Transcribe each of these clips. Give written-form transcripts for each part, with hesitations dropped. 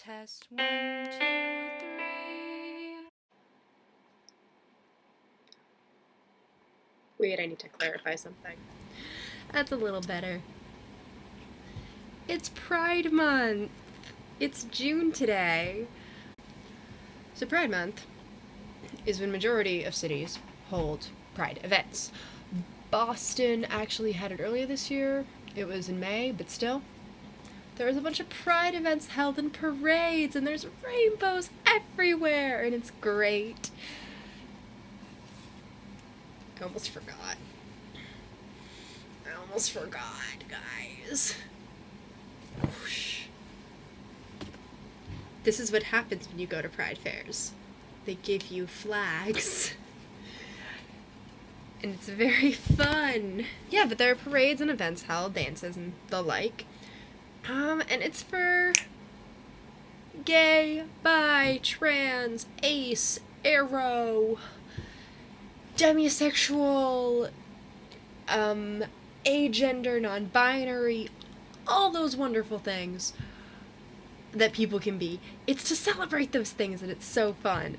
Test 1, 2, 3. Wait, I need to clarify something. That's a little better. It's Pride Month! It's June today. So Pride Month is when majority of cities hold Pride events. Boston actually had it earlier this year. It was in May, but still. There was a bunch of Pride events held in parades, and there's rainbows everywhere, and it's great. I almost forgot, guys. Whoosh. This is what happens when you go to Pride fairs. They give you flags. And it's very fun. Yeah, but there are parades and events held, dances and the like. And it's for gay, bi, trans, ace, aro, demisexual, agender, non-binary, all those wonderful things that people can be. It's to celebrate those things, and it's so fun.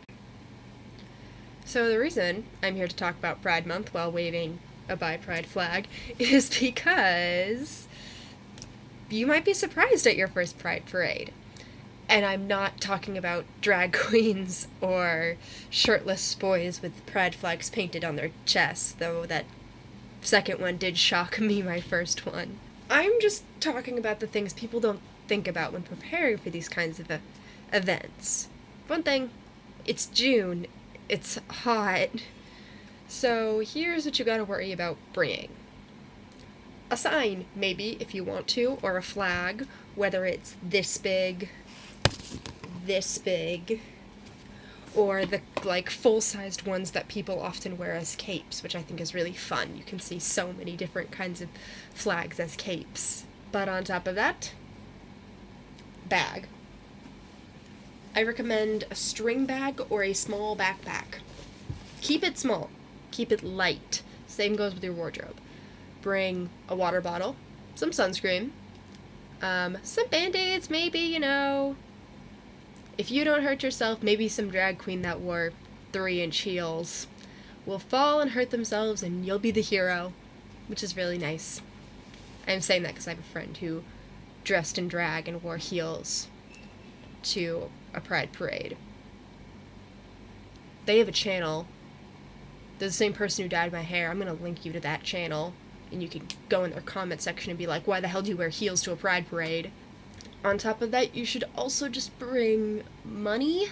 So the reason I'm here to talk about Pride Month while waving a bi pride flag is because you might be surprised at your first Pride parade. And I'm not talking about drag queens or shirtless boys with pride flags painted on their chests, though that second one did shock me, my first one. I'm just talking about the things people don't think about when preparing for these kinds of events. One thing, it's June, it's hot, so here's what you gotta worry about bringing. A sign, maybe, if you want to, or a flag, whether it's this big, or the, full-sized ones that people often wear as capes, which I think is really fun. You can see so many different kinds of flags as capes. But on top of that, bag. I recommend a string bag or a small backpack. Keep it small. Keep it light. Same goes with your wardrobe. Bring a water bottle, some sunscreen, some Band-Aids maybe, If you don't hurt yourself, maybe some drag queen that wore 3-inch heels will fall and hurt themselves and you'll be the hero, which is really nice. I'm saying that because I have a friend who dressed in drag and wore heels to a pride parade. They have a channel. They're the same person who dyed my hair. I'm going to link you to that channel, and you can go in their comment section and be like, why the hell do you wear heels to a pride parade? On top of that, you should also just bring money,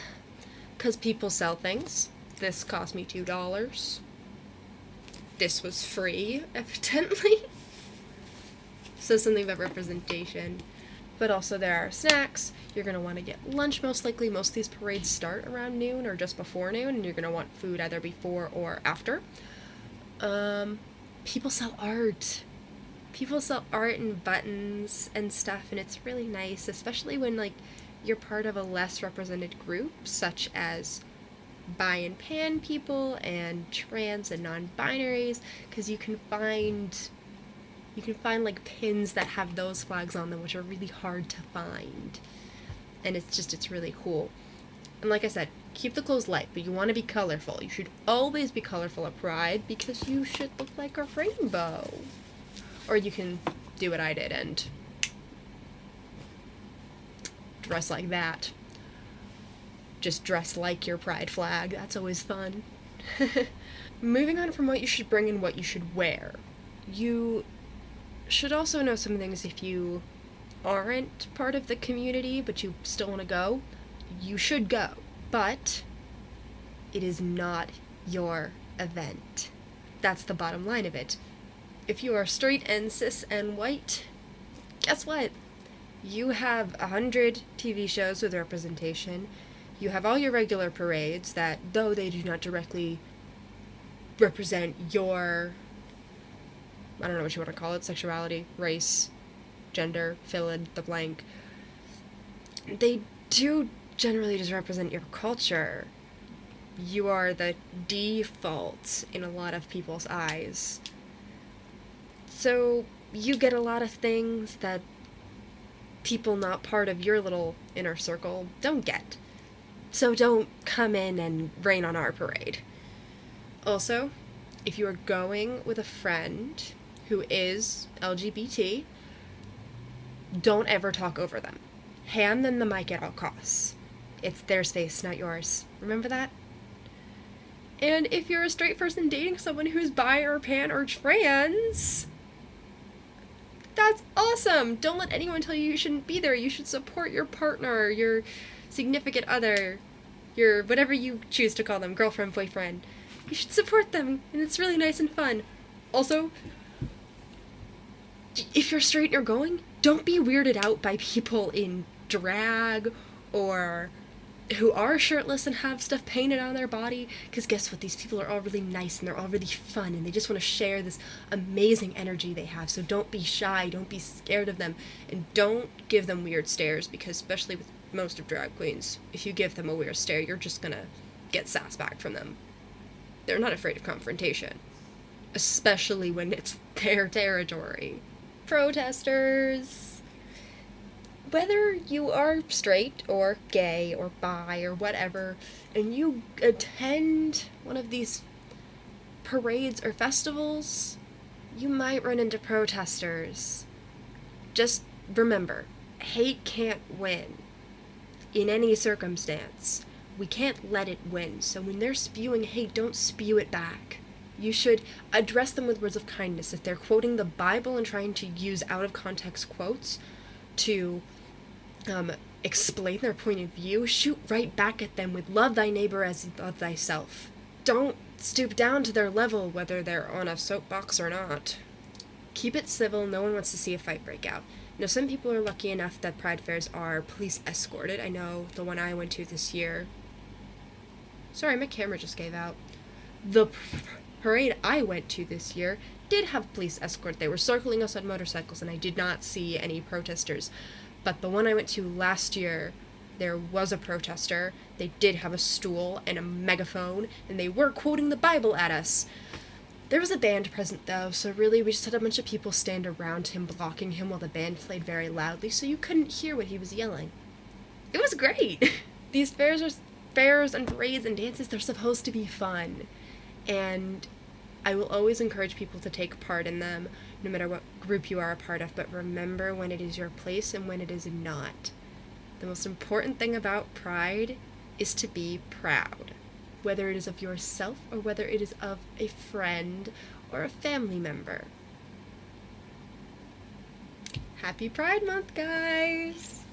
because people sell things. This cost me $2. This was free, evidently. So something about representation. But also there are snacks. You're going to want to get lunch most likely. Most of these parades start around noon or just before noon, and you're going to want food either before or after. People sell art. People sell art and buttons and stuff, and it's really nice, especially when, you're part of a less represented group, such as bi and pan people and trans and non-binaries, because you can find pins that have those flags on them, which are really hard to find. And it's really cool. And like I said, keep the clothes light, but you want to be colorful. You should always be colorful at Pride, because you should look like a rainbow. Or you can do what I did and dress like that. Just dress like your pride flag. That's always fun. Moving on from what you should bring and what you should wear. You should also know some things if you aren't part of the community, but you still want to go. You should go. But it is not your event. That's the bottom line of it. If you are straight and cis and white, guess what? You have 100 TV shows with representation. You have all your regular parades that, though they do not directly represent your, I don't know what you want to call it, sexuality, race, gender, fill in the blank, they do generally just represent your culture. You are the default in a lot of people's eyes. So you get a lot of things that people not part of your little inner circle don't get. So don't come in and rain on our parade. Also, if you are going with a friend who is LGBT, don't ever talk over them. Hand them the mic at all costs. It's their space, not yours. Remember that? And if you're a straight person dating someone who's bi or pan or trans, that's awesome! Don't let anyone tell you you shouldn't be there. You should support your partner, your significant other, your whatever you choose to call them, girlfriend, boyfriend. You should support them, and it's really nice and fun. Also, if you're straight and you're going, don't be weirded out by people in drag or who are shirtless and have stuff painted on their body, because guess what? These people are all really nice and they're all really fun and they just want to share this amazing energy they have. So don't be shy, don't be scared of them, and don't give them weird stares, because especially with most of drag queens, if you give them a weird stare, you're just gonna get sass back from them. They're not afraid of confrontation, especially when it's their territory. Protesters! Whether you are straight or gay or bi or whatever, and you attend one of these parades or festivals, you might run into protesters. Just remember, hate can't win in any circumstance. We can't let it win. So when they're spewing hate, don't spew it back. You should address them with words of kindness. If they're quoting the Bible and trying to use out of context quotes to explain their point of view, shoot right back at them with love thy neighbor as love thyself. Don't stoop down to their level, whether they're on a soapbox or not. Keep it civil. No one wants to see a fight break out. Now, some people are lucky enough that pride fairs are police escorted. I know the one I went to this year. Sorry, my camera just gave out. The parade I went to this year did have police escort. They were circling us on motorcycles, and I did not see any protesters. But the one I went to last year, there was a protester. They did have a stool and a megaphone, and they were quoting the Bible at us. There was a band present, though, so really we just had a bunch of people stand around him, blocking him while the band played very loudly, so you couldn't hear what he was yelling. It was great! These fairs and parades and dances, they're supposed to be fun. And I will always encourage people to take part in them, no matter what group you are a part of, but remember when it is your place and when it is not. The most important thing about pride is to be proud, whether it is of yourself or whether it is of a friend or a family member. Happy Pride Month, guys!